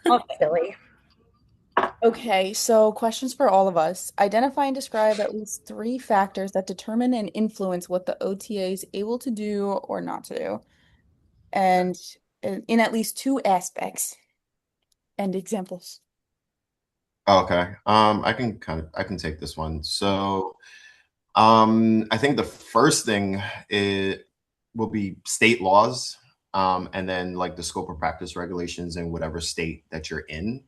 Oh, silly. Okay, so questions for all of us. Identify and describe at least three factors that determine and influence what the OTA is able to do or not to do, and in at least two aspects and examples. Okay. I can take this one. So, I think the first thing it will be state laws, and then like the scope of practice regulations in whatever state that you're in.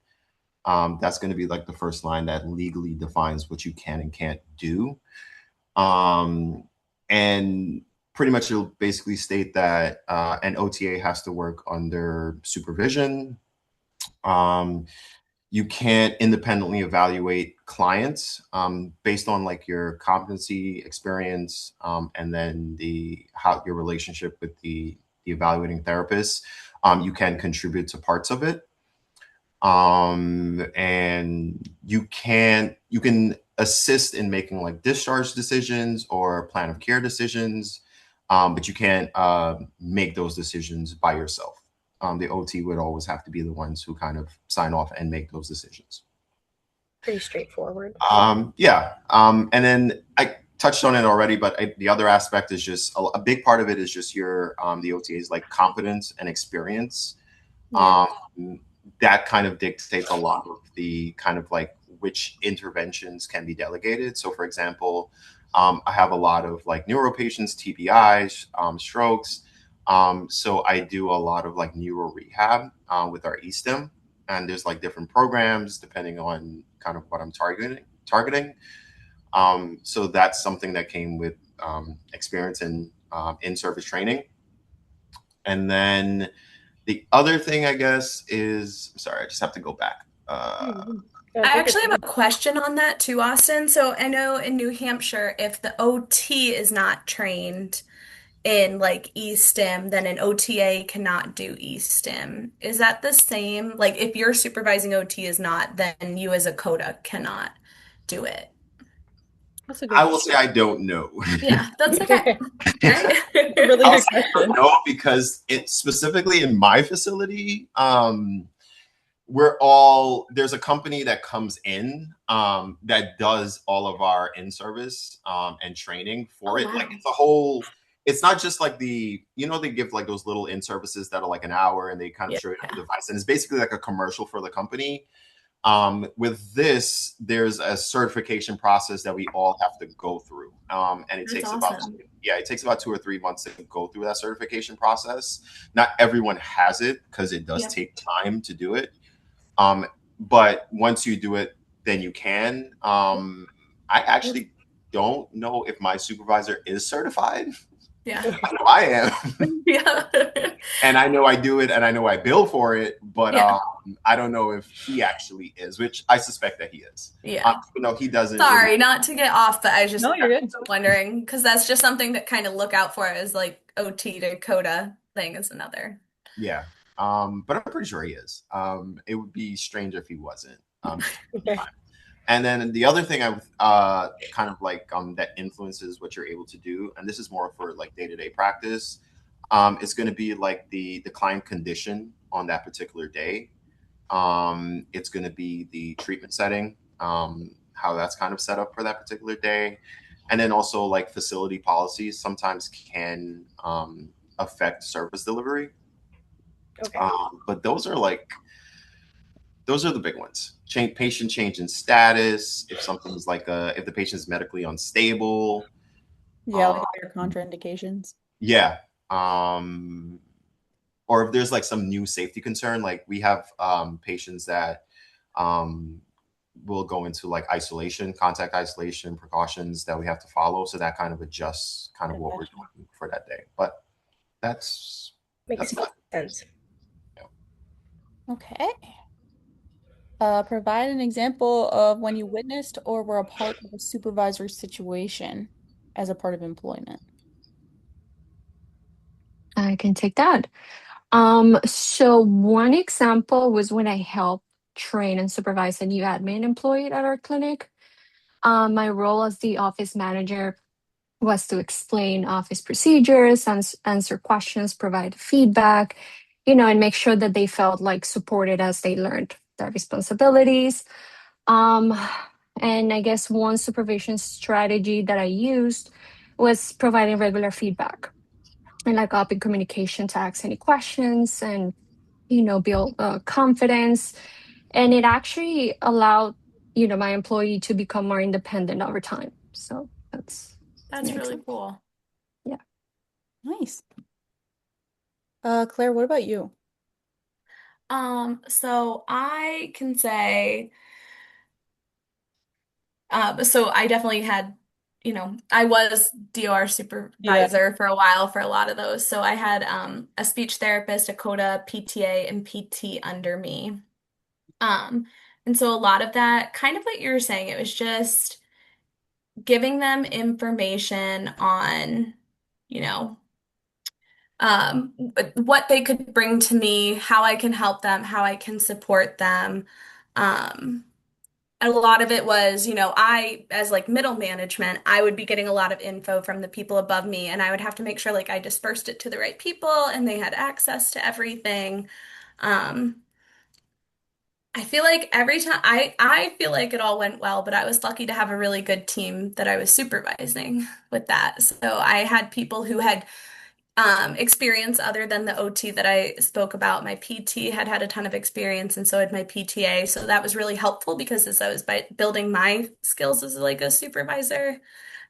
That's going to be like the first line that legally defines what you can and can't do. Um, and pretty much it'll basically state that an OTA has to work under supervision. Um, you can't independently evaluate clients based on like your competency, experience, and then the how your relationship with the evaluating therapist. You can contribute to parts of it, and you can assist in making like discharge decisions or plan of care decisions, but you can't make those decisions by yourself. The OT would always have to be the ones who kind of sign off and make those decisions. Pretty straightforward. Yeah. And then I touched on it already, but the other aspect is just a big part of it is just your the OTA's like competence and experience. Yeah. Um, that kind of dictates a lot of the kind of like which interventions can be delegated. So, for example, I have a lot of like neuro patients, TBIs, strokes. So I do a lot of like neuro rehab with our eSTEM, and there's like different programs depending on kind of what I'm targeting. So that's something that came with experience in service training. And then the other thing, I guess, is sorry, I just have to go back. Yeah, I take your actually have time. a question on that too, Austin. So I know in New Hampshire, if the OT is not trained in like eSTEM, then an OTA cannot do eSTEM. Is that the same? Like if your supervising OT is not, then you as a CODA cannot do it. That's a I good will say I don't know. Yeah, that's okay. All right. a really I'll good say I don't question. know because it specifically in my facility, we're all there's a company that comes in that does all of our in-service and training Oh, for it. Like wow. it's a whole it's not just like they give like those little in-services that are like an hour and they kind of Yeah. show you how to device. And it's basically like a commercial for the company. With this, there's a certification process that we all have to go through. And That's awesome. it takes about 2 or 3 months to go through that certification process. Not everyone has it because it does Yeah. take time to do it. Um, but once you do it, then you can. I actually don't know if my supervisor is certified. Yeah. I know I am, Yeah. and I know I do it, and I know I bill for it. But Yeah. I don't know if he actually is, which I suspect that he is. Yeah. No, he doesn't. Sorry, not to get off, but I was just No, you're good. wondering because that's just something to kind of look out for as like OT to CODA thing is another. Yeah. But I'm pretty sure he is. It would be strange if he wasn't. And then the other thing I kind of like that influences what you're able to do, and this is more for like day to day practice, is going to be like the client condition on that particular day. It's going to be the treatment setting, how that's kind of set up for that particular day, and then also like facility policies sometimes can affect service delivery. Okay. But those are the big ones. Patient change in status. If something's like if the patient is medically unstable. Yeah, Uh, like all your contraindications. yeah. Um, or if there's like some new safety concern, like we have patients that um, will go into like isolation, contact isolation precautions that we have to follow. So that kind of adjusts kind of I what we're gotcha. doing for that day. But that's Makes that's about sense. it. Okay. Provide an example of when you witnessed or were a part of a supervisory situation as a part of employment. I can take that. So one example was when I helped train and supervise a new admin employee at our clinic. My role as the office manager was to explain office procedures, answer questions, provide feedback, and make sure that they felt like supported as they learned their responsibilities. Um, and I guess one supervision strategy that I used was providing regular feedback and like open communication to ask any questions and, build confidence. And it actually allowed, my employee to become more independent over time. So that's That's an really example. cool. Yeah. Nice. Claire, what about you? So I can say, so I definitely had, I was DOR Yeah. supervisor for a while for a lot of those. So I had a speech therapist, a CODA, PTA, and PT under me. Um, and so a lot of that, kind of what you were saying, it was just giving them information on, you know, what they could bring to me, how I can help them, how I can support them. Um, and a lot of it was, I, as like middle management, I would be getting a lot of info from the people above me, and I would have to make sure like I dispersed it to the right people and they had access to everything. Um, I feel like every time I feel like it all went well, but I was lucky to have a really good team that I was supervising with that. So I had people who had experience other than the OT that I spoke about. My PT had had a ton of experience, and so had my PTA. So that was really helpful because as I was building my skills as like a supervisor,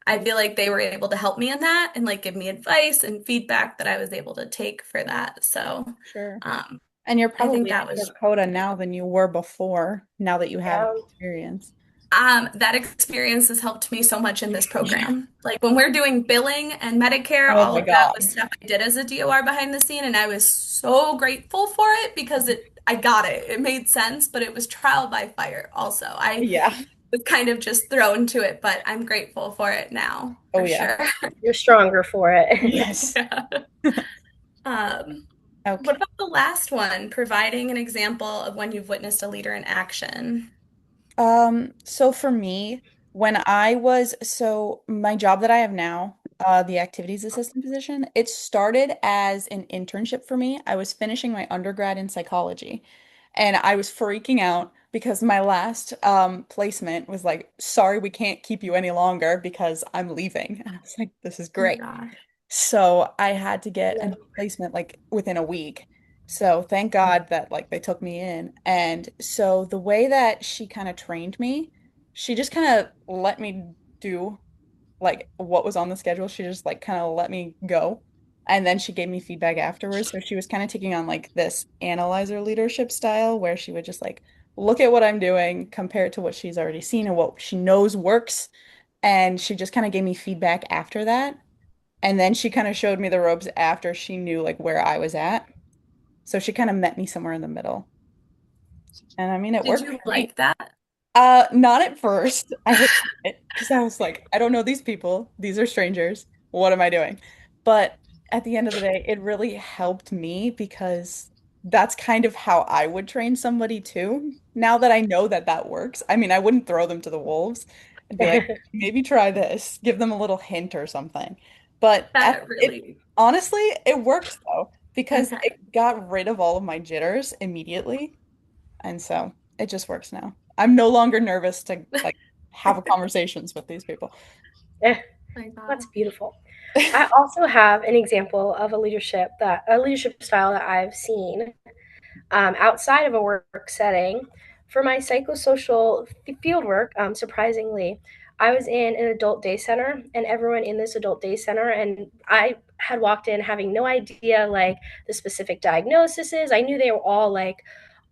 I feel like they were able to help me in that and like give me advice and feedback that I was able to take for that. So Sure. um, And you're I think probably a that better was coda now than you were before, now that you have Yeah. experience. that experience has helped me so much in this Yeah. program. Like when we're doing billing and Medicare, Oh all my of that God. was stuff I did as a DOR behind the scene, and I was so grateful for it because I got it. It made sense, but it was trial by fire also. I Yeah. was kind of just thrown to it, but I'm grateful for it now, Oh for yeah. sure. You're stronger for it. Yes. Yeah. Um, what Okay. about the last one? Providing an example of when you've witnessed a leader in action. So for me, so my job that I have now, the activities assistant position, it started as an internship for me. I was finishing my undergrad in psychology, and I was freaking out because my last placement was like, sorry, we can't keep you any longer because I'm leaving. And I was like, this is Oh my great. gosh. So I had to get a Yeah. new placement like within a week. So thank God that like they took me in. And so the way that she kind of trained me, she just kind of let me do like what was on the schedule. She just like kind of let me go. And then she gave me feedback afterwards. So she was kind of taking on like this analyzer leadership style where she would just like look at what I'm doing, compare it to what she's already seen and what she knows works. And she just kind of gave me feedback after that. And then she kind of showed me the ropes after she knew like where I was at. So she kind of met me somewhere in the middle. And I mean, it Did worked you great. like that? Not at first. I hated it because I was like, I don't know these people. These are strangers. What am I doing? But at the end of the day, it really helped me because that's kind of how I would train somebody too. Now that I know that that works, I mean, I wouldn't throw them to the wolves. I'd be like, maybe try this, give them a little hint or something. But That it really, honestly, it worked though because okay. it got rid of all of my jitters immediately. And so it just works now. I'm no longer nervous to like have conversations with these people. My God. That's beautiful. I also have an example of a leadership style that I've seen outside of a work setting. For my psychosocial field work, surprisingly, I was in an adult day center, and everyone in this adult day center, and I had walked in having no idea like the specific diagnoses. I knew they were all like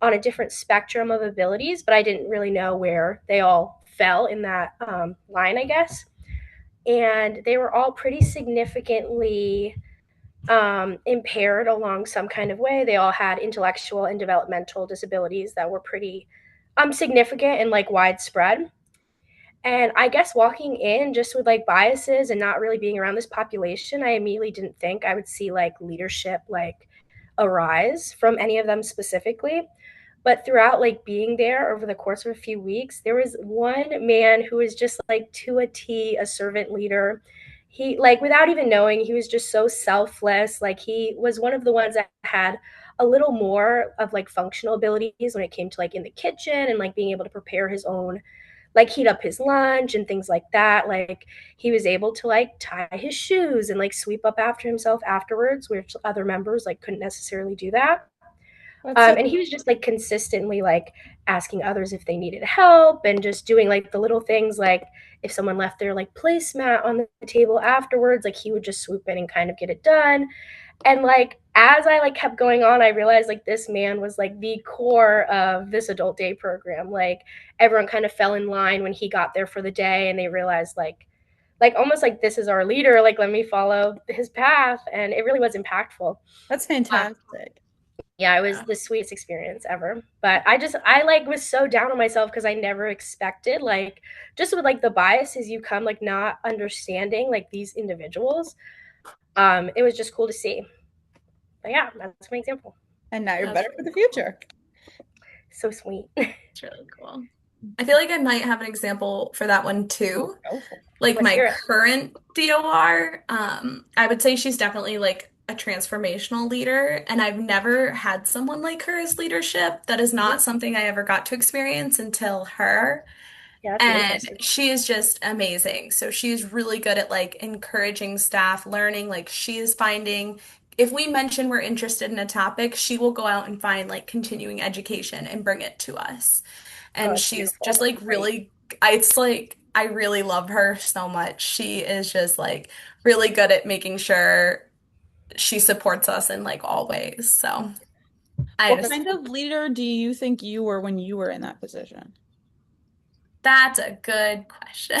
on a different spectrum of abilities, but I didn't really know where they all fell in that line, I guess. And they were all pretty significantly impaired along some kind of way. They all had intellectual and developmental disabilities that were pretty significant and like widespread. And I guess walking in just with like biases and not really being around this population, I immediately didn't think I would see like leadership like arise from any of them specifically. But throughout like being there over the course of a few weeks, there was one man who was just like to a T a servant leader. He like without even knowing, he was just so selfless. Like he was one of the ones that had a little more of like functional abilities when it came to like in the kitchen and like being able to prepare his own, like heat up his lunch and things like that. Like he was able to like tie his shoes and like sweep up after himself afterwards, which other members like couldn't necessarily do that. That's so And he was just like consistently like asking others if they needed help and just doing like the little things, like if someone left their like placemat on the table afterwards, like he would just swoop in and kind of get it done. And like as I like kept going on, I realized like this man was like the core of this adult day program. Like everyone kind of fell in line when he got there for the day, and they realized like almost like this is our leader, like let me follow his path. And it really was impactful. that's fantastic. Yeah, it was Yeah. the sweetest experience ever. But I like was so down on myself because I never expected, like, just with like the biases you come like not understanding like these individuals. It was just cool to see. But yeah, that's my example. And now you're That's better for really the cool. future. So sweet. It's really cool. I feel like I might have an example for that one too. Go for it. Like Let's my hear it. current DOR, I would say she's definitely like a transformational leader, and I've never had someone like her as leadership. That is Mhm. not something I ever got to experience until her. Yeah, that's really And impressive. she is just amazing. So she's really good at like encouraging staff, learning. Like she is finding, if we mention we're interested in a topic, she will go out and find like continuing education and bring it to us. Oh, And that's she's beautiful. just like That's great. really, it's like, I really love her so much. She is just like really good at making sure she supports us in like all ways. So I What just, kind of leader do you think you were when you were in that position? that's a good question.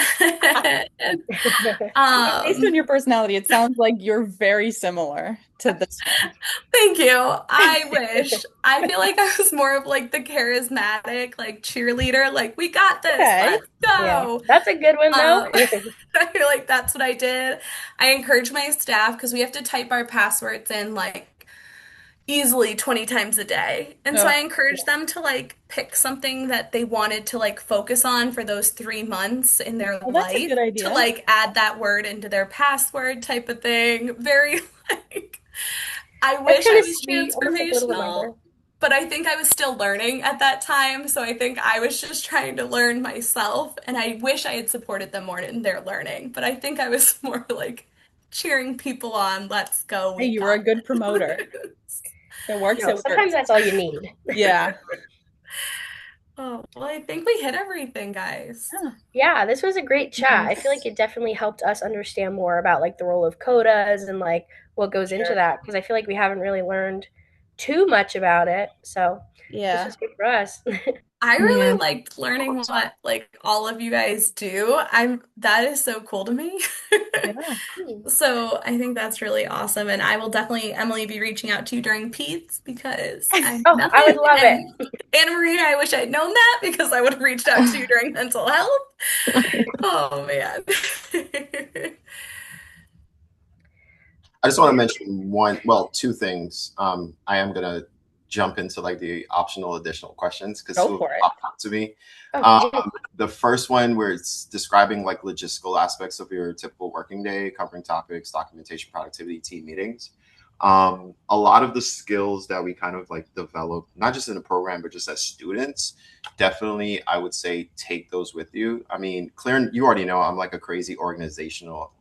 Based on Um, your personality, it sounds like you're very similar to this one. Thank you. I wish. I feel like I was more of like the charismatic, like cheerleader, like we got this, Okay. let's Yeah, go. that's a good one though. Um, I feel like that's what I did. I encourage my staff because we have to type our passwords in like easily 20 times a day. And so Oh, I encouraged them to like pick something that they wanted to like focus on for those 3 months in their well, that's a life good to idea. like add that word into their password type of thing. Very like I That's wish kind I of was sweet, almost like a little transformational, reminder. but I think I was still learning at that time. So I think I was just trying to learn myself. And I wish I had supported them more in their learning. But I think I was more like cheering people on. Let's go. Hey, We you were a got good promoter. this. It works, No, it sometimes works. that's all you need. Yeah. Oh, well, I think we hit everything, guys. Yeah. Yeah, this was a great chat. I feel like Nice. it definitely helped us understand more about like the role of codas and like what goes into Sure. that, because I feel like we haven't really learned too much about it. So this Yeah. was good for us. I Yeah. really liked learning what like all of you guys do. I'm that is so cool to me. Yeah. So I think that's really awesome. And I will definitely, Emily, be reaching out to you during Pete's because I know Oh, I would nothing. love it. And Anna Maria, I wish I'd known that because I would have reached out to you during mental health. Oh man. I just want to mention two things. I am gonna jump into like the optional additional questions because Go two of them for it. popped out to me. Oh, yeah. The first one where it's describing like logistical aspects of your typical working day, covering topics, documentation, productivity, team meetings. A lot of the skills that we kind of like develop, not just in the program, but just as students, definitely I would say take those with you. I mean, Claire, you already know I'm like a crazy organizational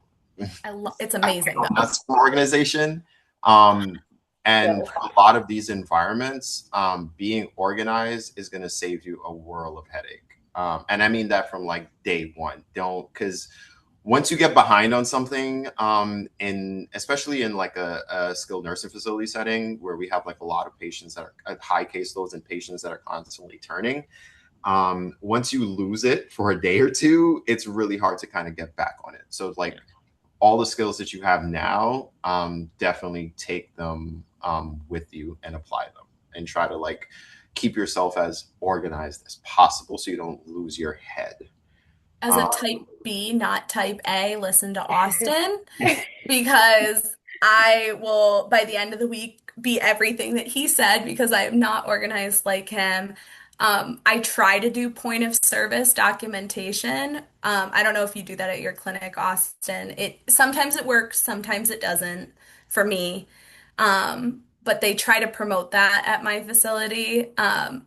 I love it's amazing though. nuts for organization. Um, and Whoa. for a lot of these environments, being organized is going to save you a world of headache. And I mean that from like day one. Don't, because once you get behind on something, in especially in like a skilled nursing facility setting where we have like a lot of patients that are at high caseloads and patients that are constantly turning, once you lose it for a day or two, it's really hard to kind of get back on it. So like all the skills that you have now, definitely take them with you and apply them and try to like keep yourself as organized as possible so you don't lose your head. As a Um, type B, not type A, listen to Austin because I will, by the end of the week, be everything that he said because I am not organized like him. I try to do point of service documentation. I don't know if you do that at your clinic, Austin. It sometimes it works, sometimes it doesn't for me. but they try to promote that at my facility.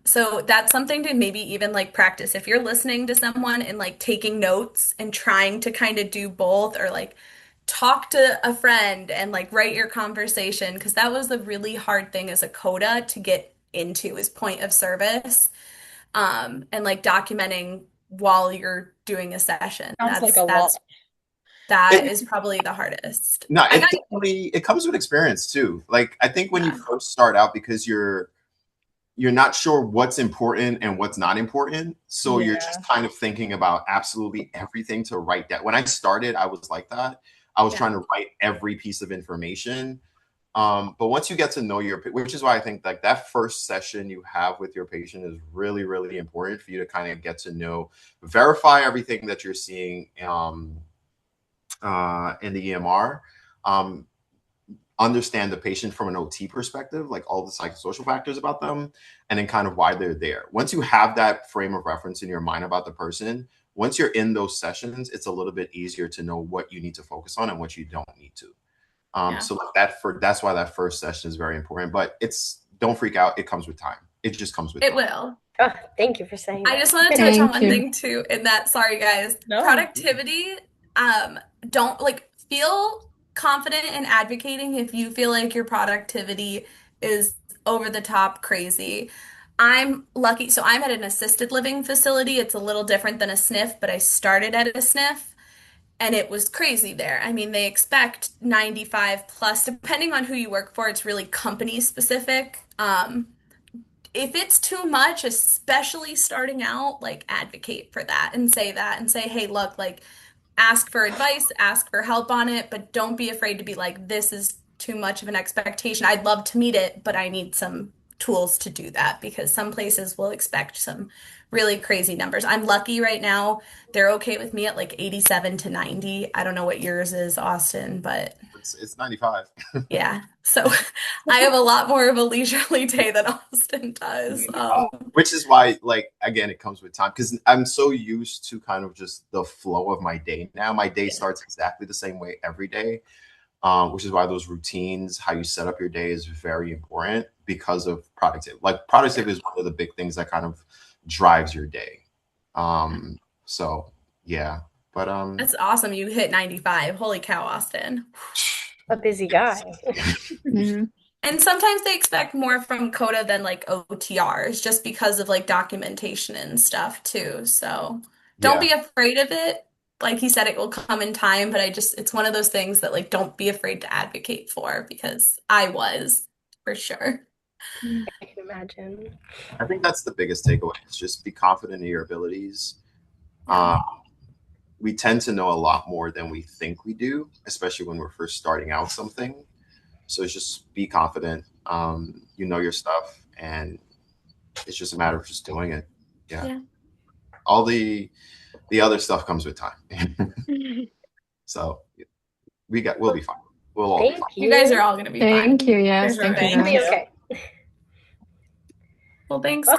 So that's something to maybe even like practice if you're listening to someone and like taking notes and trying to kind of do both, or like talk to a friend and like write your conversation, because that was the really hard thing as a coda to get into, is point of service, and like documenting while you're doing a session. Sounds like a lot. That It, is probably the hardest. no, I it got, definitely it comes with experience too. Like I think when you yeah, first start out, because you're not sure what's important and what's not important. So you're Yeah. just kind of thinking about absolutely everything to write down. When I started, I was like that. I was yeah, trying to write every piece of information. But once you get to know which is why I think like that first session you have with your patient is really, really important for you to kind of get to know, verify everything that you're seeing in the EMR. Um, Understand the patient from an OT perspective, like all the psychosocial factors about them, and then kind of why they're there. Once you have that frame of reference in your mind about the person, once you're in those sessions, it's a little bit easier to know what you need to focus on and what you don't need to. yeah. So like that's why that first session is very important. But don't freak out. It comes with time. It just comes with It time. will. Oh, thank you for saying I that. just want to touch on Thank one you. thing too, in that, sorry guys, No. productivity, don't like feel confident in advocating if you feel like your productivity is over the top crazy. I'm lucky, so I'm at an assisted living facility. It's a little different than a SNF, but I started at a SNF and it was crazy there. I mean, they expect 95 plus, depending on who you work for, it's really company specific. If it's too much, especially starting out, like advocate for that and say, hey, look, like ask for advice, ask for help on it, but don't be afraid to be like, this is too much of an expectation. I'd love to meet it, but I need some tools to do that, because some places will expect some really crazy numbers. I'm lucky right now. They're okay with me at like 87 to 90. I don't know what yours is, Austin, but It's 95. yeah. So I have a lot more of a leisurely day than Austin does. Which is why, like, again, it comes with time because I'm so used to kind of just the flow of my day now. My day Yeah. starts exactly the same way every day, which is why those routines, how you set up your day, is very important because of productivity. Like, productivity is one of the big things that kind of drives your day. So, yeah. But, That's awesome. You hit 95. Holy cow, Austin. A busy guy. Mhm. And sometimes they expect more from Coda than like OTRs, just because of like documentation and stuff too. So don't yeah. be afraid of it. Like he said, it will come in time, but it's one of those things that like don't be afraid to advocate for, because I was for sure. I can imagine. I think that's the biggest takeaway is just be confident in your abilities. Yeah. Um, we tend to know a lot more than we think we do, especially when we're first starting out something. So it's just be confident. You know your stuff, and it's just a matter of just doing it. Yeah. Yeah. All the other stuff comes with time. So we'll be fine. We'll all be Thank fine. You guys are you. all gonna be Thank fine. you. For Yes, sure. thank you, We'll be guys. okay. Well, thanks, Well, guys.